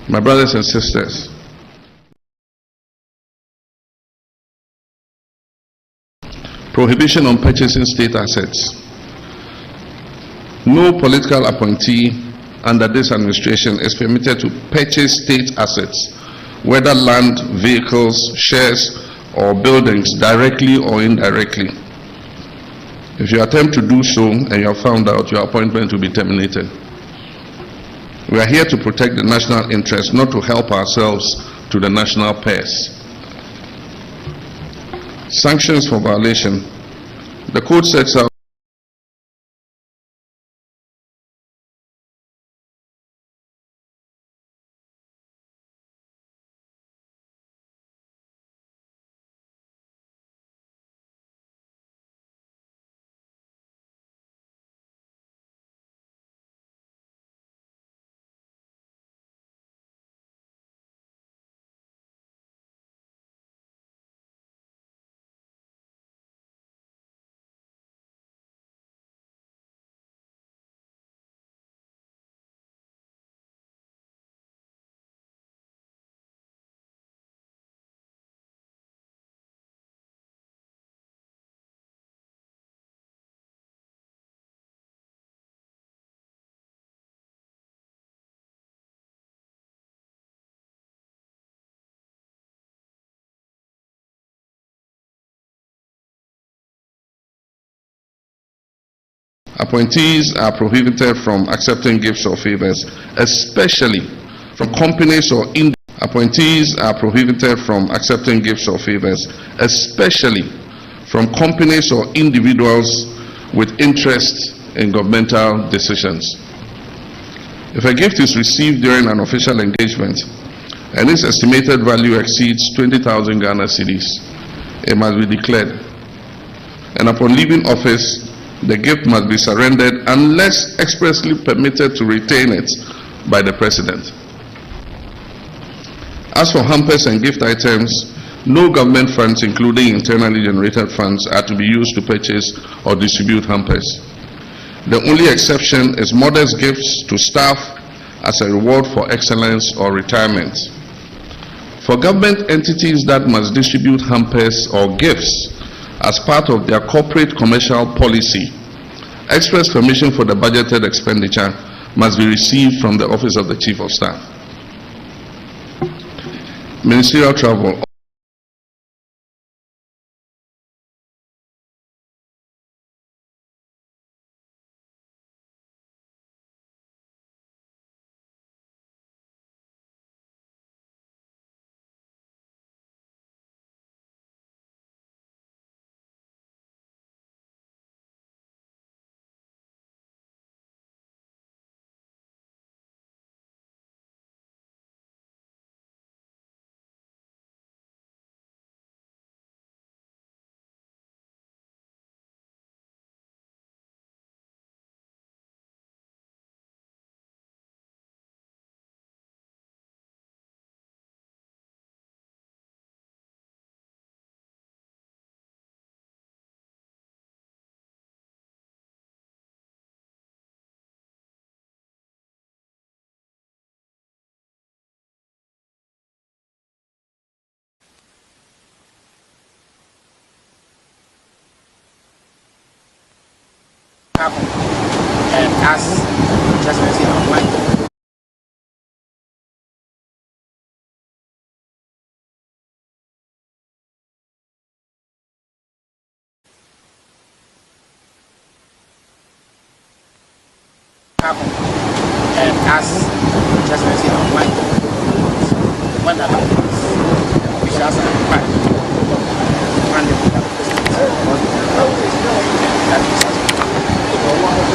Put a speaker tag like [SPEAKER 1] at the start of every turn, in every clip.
[SPEAKER 1] My brothers and sisters, prohibition on purchasing state assets. No political appointee under this administration is permitted to purchase state assets, whether land, vehicles, shares, or buildings, directly or indirectly. If you attempt to do so and you are found out, your appointment will be terminated. We are here to protect the national interest, not to help ourselves to the national purse. Sanctions for violation. The code sets out appointees are prohibited from accepting gifts or favors, especially from companies or appointees are prohibited from accepting gifts or favors, especially from companies or individuals with interest in governmental decisions. If a gift is received during an official engagement and its estimated value exceeds 20,000 Ghana cedis, it must be declared. And upon leaving office, the gift must be surrendered unless expressly permitted to retain it by the President. As for hampers and gift items, no government funds, including internally generated funds, are to be used to purchase or distribute hampers. The only exception is modest gifts to staff as a reward for excellence or retirement. For government entities that must distribute hampers or gifts as part of their corporate commercial policy, express permission for the budgeted expenditure must be received from the Office of the Chief of Staff. Ministerial travel.
[SPEAKER 2] And as just mentioned online. And as just mentioned online. When that happens, we shall sacrifice.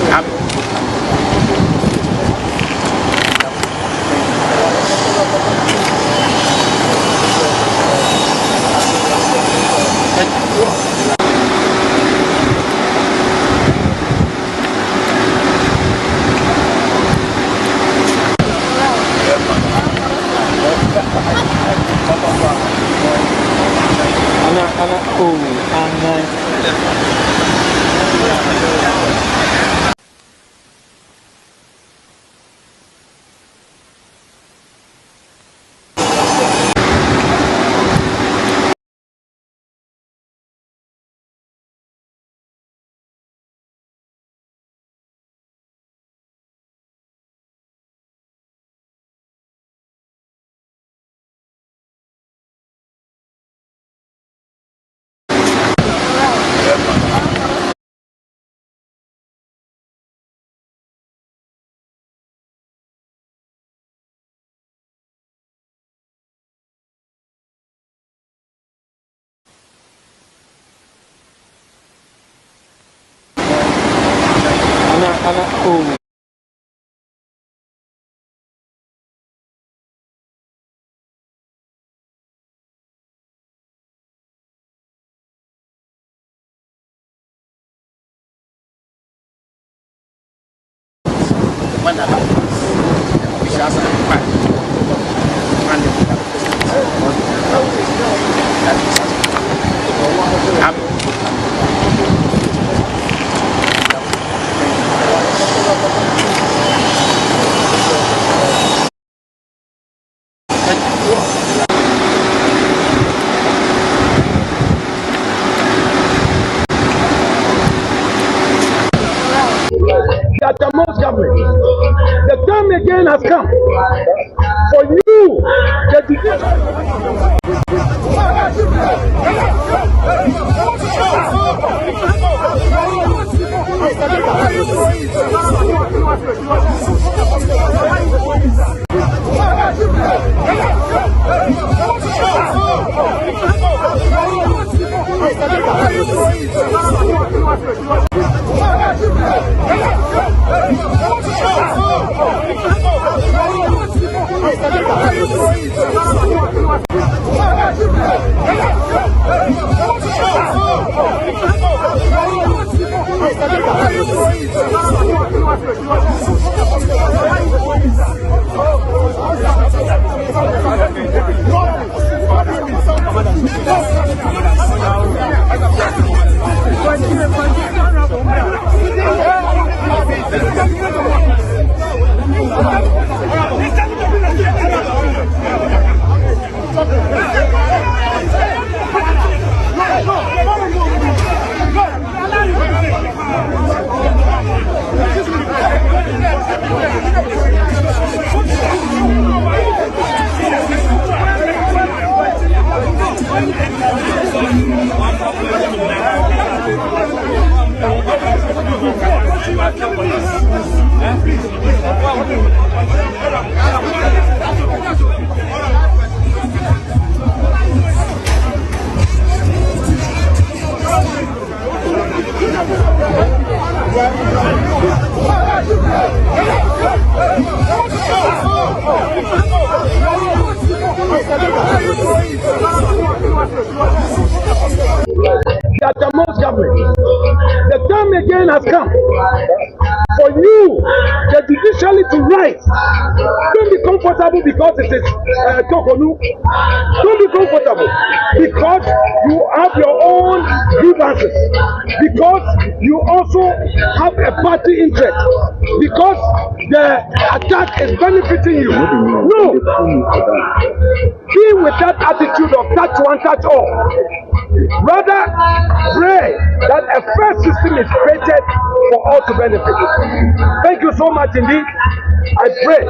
[SPEAKER 2] And When that happens, officials are required to hand the
[SPEAKER 3] that the most government, the time again has come for you, the most government, the time again has come for you, the judiciary, to rise. Don't be comfortable because it is Tokonu. Don't be comfortable because you have your own grievances, because you also have a party interest, because the attack is benefiting you. No, be with that attitude of touch one, touch all. Rather, pray that a fair system is created for all to benefit. Thank you so much indeed. I pray.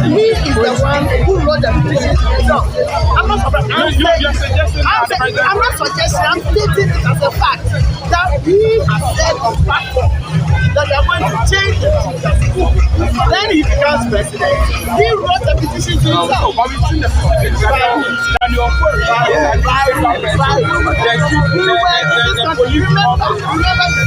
[SPEAKER 4] He is the one who wrote the petition himself. I'm not suggesting, I'm stating it as a fact that he has said on platform that they are going to change the school. Then he becomes president. He wrote the petition to himself. Remember